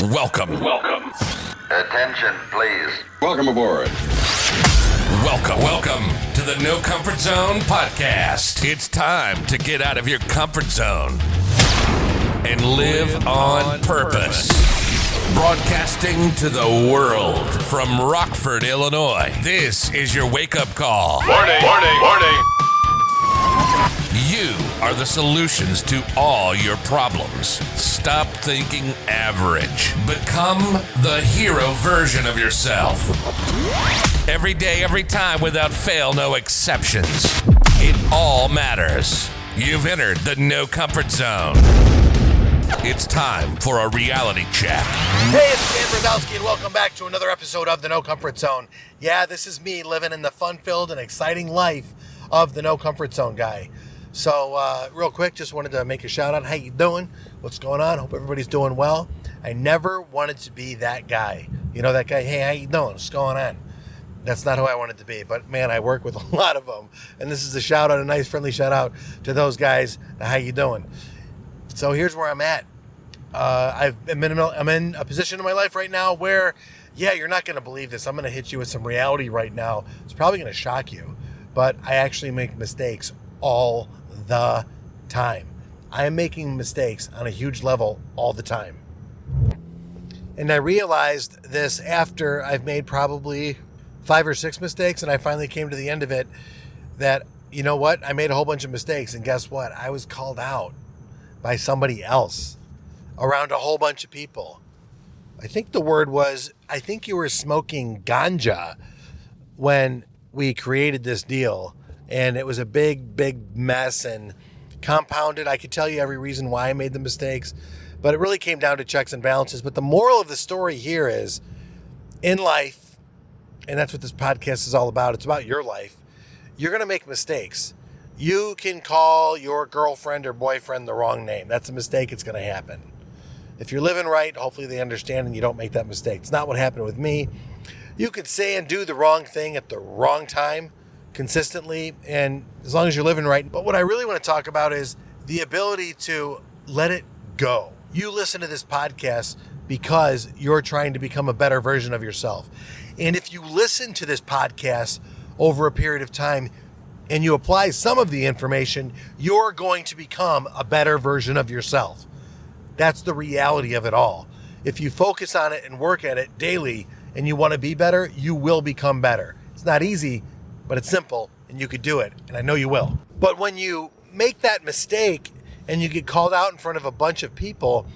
Welcome. Attention, please. Welcome aboard. Welcome to the No Comfort Zone podcast. It's time to get out of your comfort zone and live on purpose. Broadcasting to the world from Rockford, Illinois. This is your wake-up call. Warning. You are the solutions to all your problems. Stop thinking average. Become the hero version of yourself. Every day, every time, without fail, no exceptions. It all matters. You've entered the No Comfort Zone. It's time for a reality check. Hey, it's Dan Brodowski, and welcome back to another episode of the No Comfort Zone. Yeah, this is me living in the fun-filled and exciting life of the No Comfort Zone guy. So, real quick, just wanted to make a shout out. How you doing? What's going on? Hope everybody's doing well. I never wanted to be that guy. You know, that guy, hey, how you doing? What's going on? That's not who I wanted to be. But, man, I work with a lot of them. And this is a shout out, a nice, friendly shout out to those guys. How you doing? So, here's where I'm at. I'm in a position in my life right now where, yeah, you're not going to believe this. I'm going to hit you with some reality right now. It's probably going to shock you. But I actually make mistakes all the time. I am making mistakes on a huge level all the time. And I realized this after I've made probably 5 or 6 mistakes, and I finally came to the end of it that, you know what? I made a whole bunch of mistakes, and guess what? I was called out by somebody else around a whole bunch of people. I think the word was, I think you were smoking ganja when we created this deal. And it was a big mess and compounded. I could tell you every reason why I made the mistakes, but it really came down to checks and balances. But the moral of the story here is, in life, and that's what this podcast is all about, it's about your life, you're going to make mistakes. You can call your girlfriend or boyfriend the wrong name. That's a mistake. It's going to happen. If you're living right, hopefully they understand and you don't make that mistake. It's not what happened with me. You could say and do the wrong thing at the wrong time, consistently, and as long as you're living right. But what I really want to talk about is the ability to let it go. You listen to this podcast because you're trying to become a better version of yourself. And if you listen to this podcast over a period of time and you apply some of the information, you're going to become a better version of yourself. That's the reality of it all. If you focus on it and work at it daily and you want to be better, you will become better. It's not easy, but it's simple, and you could do it, and I know you will. But when you make that mistake and you get called out in front of a bunch of people,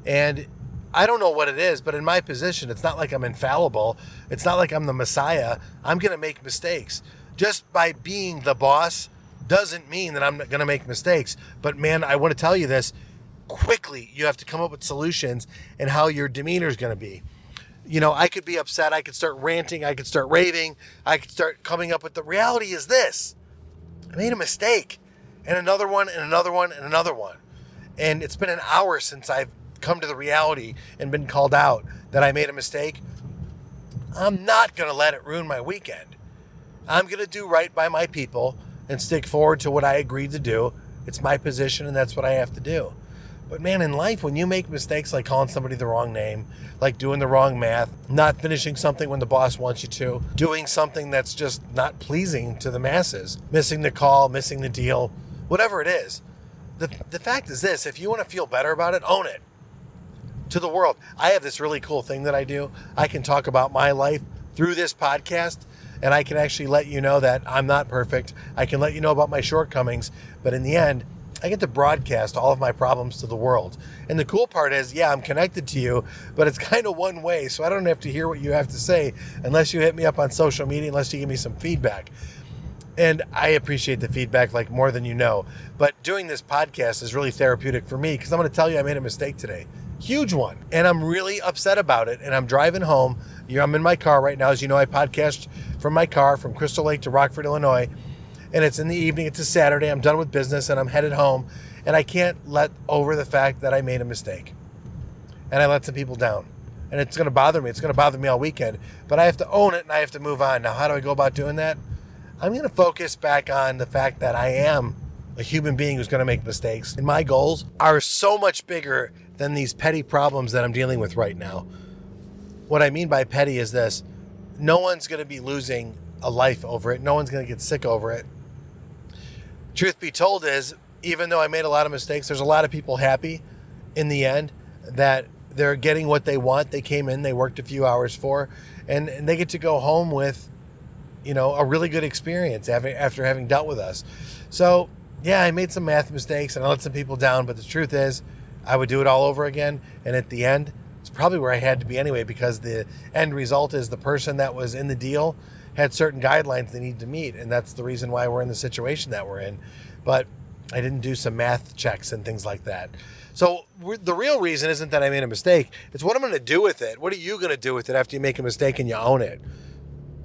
and I don't know what it is, but in my position, it's not like I'm infallible. It's not like I'm the Messiah. I'm going to make mistakes. Just by being the boss doesn't mean that I'm going to make mistakes. But man, I want to tell you this quickly. You have to come up with solutions and how your demeanor is going to be. You know, I could be upset. I could start ranting. I could start raving. I could start coming up with the reality is this. I made a mistake and another one and another one and another one. And it's been an hour since I've come to the reality and been called out that I made a mistake. I'm not going to let it ruin my weekend. I'm going to do right by my people and stick forward to what I agreed to do. It's my position and that's what I have to do. But man, in life, when you make mistakes like calling somebody the wrong name, like doing the wrong math, not finishing something when the boss wants you to, doing something that's just not pleasing to the masses, missing the call, missing the deal, whatever it is, the fact is this: if you want to feel better about it, own it to the world. I have this really cool thing that I do. I can talk about my life through this podcast, and I can actually let you know that I'm not perfect. I can let you know about my shortcomings, but in the end, I get to broadcast all of my problems to the world. And the cool part is, yeah, I'm connected to you, but it's kind of one way. So I don't have to hear what you have to say unless you hit me up on social media, unless you give me some feedback. And I appreciate the feedback like more than you know. But doing this podcast is really therapeutic for me because I'm going to tell you I made a mistake today. Huge one. And I'm really upset about it. And I'm driving home. I'm in my car right now. As you know, I podcast from my car from Crystal Lake to Rockford, Illinois. And it's in the evening, it's a Saturday, I'm done with business and I'm headed home, and I can't let over the fact that I made a mistake. And I let some people down. And it's going to bother me. It's going to bother me all weekend. But I have to own it and I have to move on. Now, how do I go about doing that? I'm going to focus back on the fact that I am a human being who's going to make mistakes. And my goals are so much bigger than these petty problems that I'm dealing with right now. What I mean by petty is this: no one's going to be losing a life over it. No one's going to get sick over it. Truth be told is, even though I made a lot of mistakes, there's a lot of people happy in the end that they're getting what they want. They came in, they worked a few hours for, and they get to go home with, a really good experience after having dealt with us. So yeah, I made some math mistakes and I let some people down, but the truth is I would do it all over again. And at the end, it's probably where I had to be anyway, because the end result is the person that was in the deal had certain guidelines they need to meet. And that's the reason why we're in the situation that we're in. But I didn't do some math checks and things like that. So the real reason isn't that I made a mistake. It's what I'm going to do with it. What are you going to do with it after you make a mistake and you own it?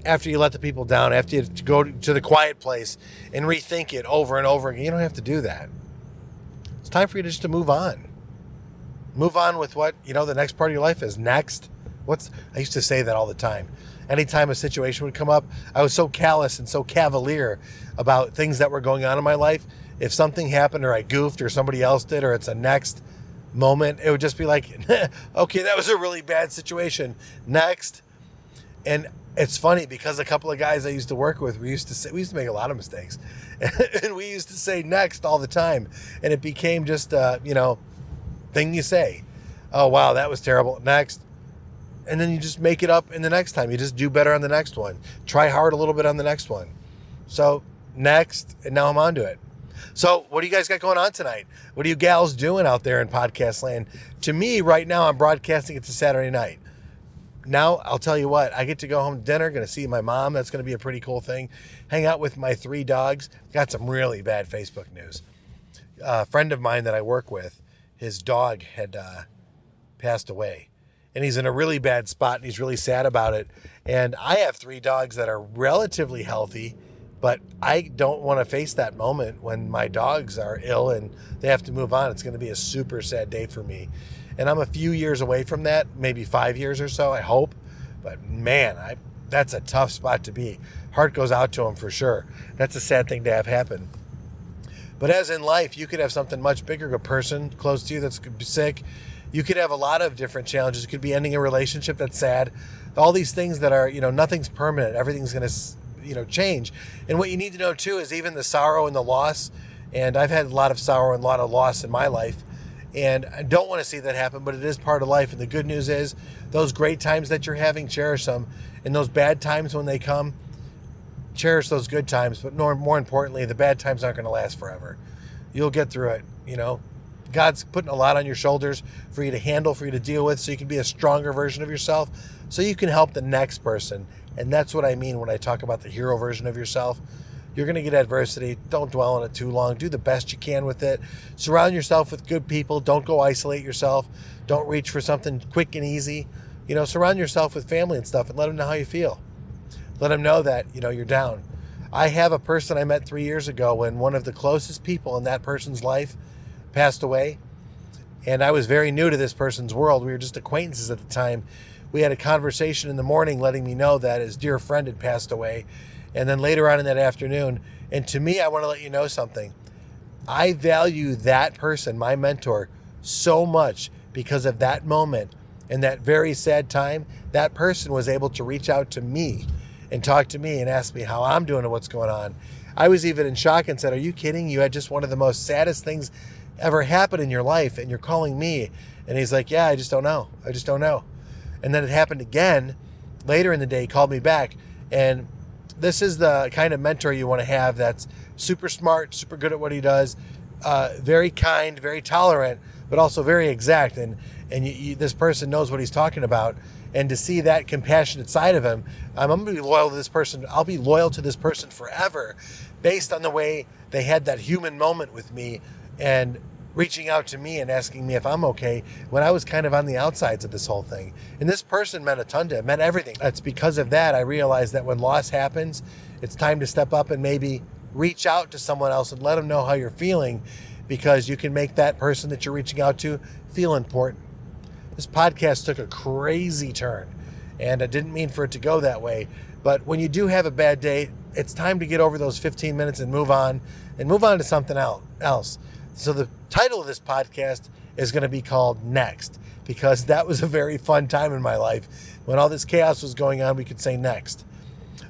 After you let the people down, after you go to the quiet place and rethink it over and over again. You don't have to do that. It's time for you just to move on. Move on with what, the next part of your life is. Next. I used to say that all the time. Anytime a situation would come up, I was so callous and so cavalier about things that were going on in my life. If something happened or I goofed or somebody else did or it's a next moment, it would just be like, okay, that was a really bad situation. Next. And it's funny because a couple of guys I used to work with, we used to make a lot of mistakes. And we used to say next all the time. And it became just, thing you say. Oh, wow, that was terrible. Next. And then you just make it up in the next time. You just do better on the next one. Try hard a little bit on the next one. So next, and now I'm on to it. So what do you guys got going on tonight? What are you gals doing out there in podcast land? To me, right now, I'm broadcasting it to Saturday night. Now, I'll tell you what, I get to go home to dinner, going to see my mom. That's going to be a pretty cool thing. Hang out with my 3 dogs. Got some really bad Facebook news. A friend of mine that I work with, his dog had passed away. And he's in a really bad spot, and he's really sad about it. And I have 3 dogs that are relatively healthy, but I don't want to face that moment when my dogs are ill and they have to move on. It's going to be a super sad day for me. And I'm a few years away from that, maybe 5 years or so, I hope. But man, that's a tough spot to be. Heart goes out to him for sure. That's a sad thing to have happen. But as in life, you could have something much bigger, a person close to you that's sick. You could have a lot of different challenges. It could be ending a relationship that's sad. All these things that are, nothing's permanent. Everything's going to, change. And what you need to know too is even the sorrow and the loss. And I've had a lot of sorrow and a lot of loss in my life. And I don't want to see that happen, but it is part of life. And the good news is those great times that you're having, cherish them. And those bad times when they come, cherish those good times. But more importantly, the bad times aren't going to last forever. You'll get through it, God's putting a lot on your shoulders for you to handle, for you to deal with, so you can be a stronger version of yourself, so you can help the next person. And that's what I mean when I talk about the hero version of yourself. You're going to get adversity. Don't dwell on it too long. Do the best you can with it. Surround yourself with good people. Don't go isolate yourself. Don't reach for something quick and easy. Surround yourself with family and stuff and let them know how you feel. Let them know that, you're down. I have a person I met 3 years ago when one of the closest people in that person's life passed away. And I was very new to this person's world. We were just acquaintances at the time. We had a conversation in the morning letting me know that his dear friend had passed away. And then later on in that afternoon, and to me, I want to let you know something. I value that person, my mentor, so much because of that moment and that very sad time. That person was able to reach out to me and talk to me and ask me how I'm doing and what's going on. I was even in shock and said, "Are you kidding? You had just one of the most saddest things ever happen in your life and you're calling me?" And he's like, "Yeah, I just don't know. And then it happened again later in the day. He called me back. And this is the kind of mentor you want to have that's super smart, super good at what he does, very kind, very tolerant, but also very exact. And this person knows what he's talking about. And to see that compassionate side of him, I'm going to be loyal to this person. I'll be loyal to this person forever based on the way they had that human moment with me and reaching out to me and asking me if I'm okay when I was kind of on the outsides of this whole thing. And this person meant a ton to him, meant everything. It's because of that I realized that when loss happens, it's time to step up and maybe reach out to someone else and let them know how you're feeling, because you can make that person that you're reaching out to feel important. This podcast took a crazy turn, and I didn't mean for it to go that way. But when you do have a bad day, it's time to get over those 15 minutes and move on to something else. So the title of this podcast is going to be called Next, because that was a very fun time in my life. When all this chaos was going on, we could say next.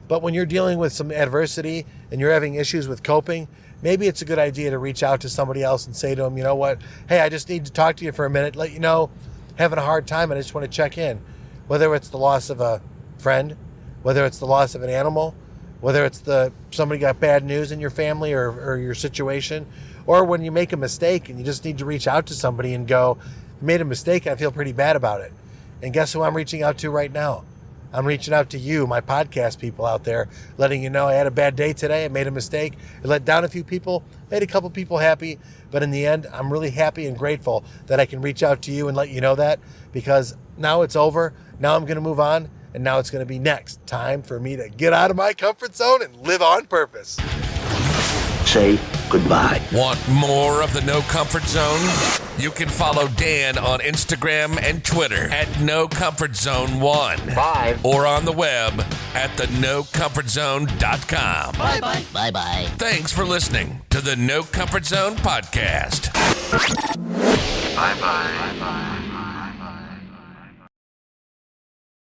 But when you're dealing with some adversity and you're having issues with coping, maybe it's a good idea to reach out to somebody else and say to them, you know what, hey, I just need to talk to you for a minute, let you know, having a hard time, and I just want to check in. Whether it's the loss of a friend, whether it's the loss of an animal, whether it's somebody got bad news in your family or your situation, or when you make a mistake and you just need to reach out to somebody and go, I made a mistake, I feel pretty bad about it. And guess who I'm reaching out to right now? I'm reaching out to you, my podcast people out there, letting you know I had a bad day today. I made a mistake. I let down a few people, made a couple people happy. But in the end, I'm really happy and grateful that I can reach out to you and let you know that, because now it's over. Now I'm going to move on. And now it's going to be next. Time for me to get out of my comfort zone and live on purpose. Say goodbye. Want more of the No Comfort Zone? You can follow Dan on Instagram and Twitter at NoComfortZone1. Bye. Or on the web at thenocomfortzone.com. Bye-bye. Bye-bye. Thanks for listening to the No Comfort Zone podcast. Bye-bye.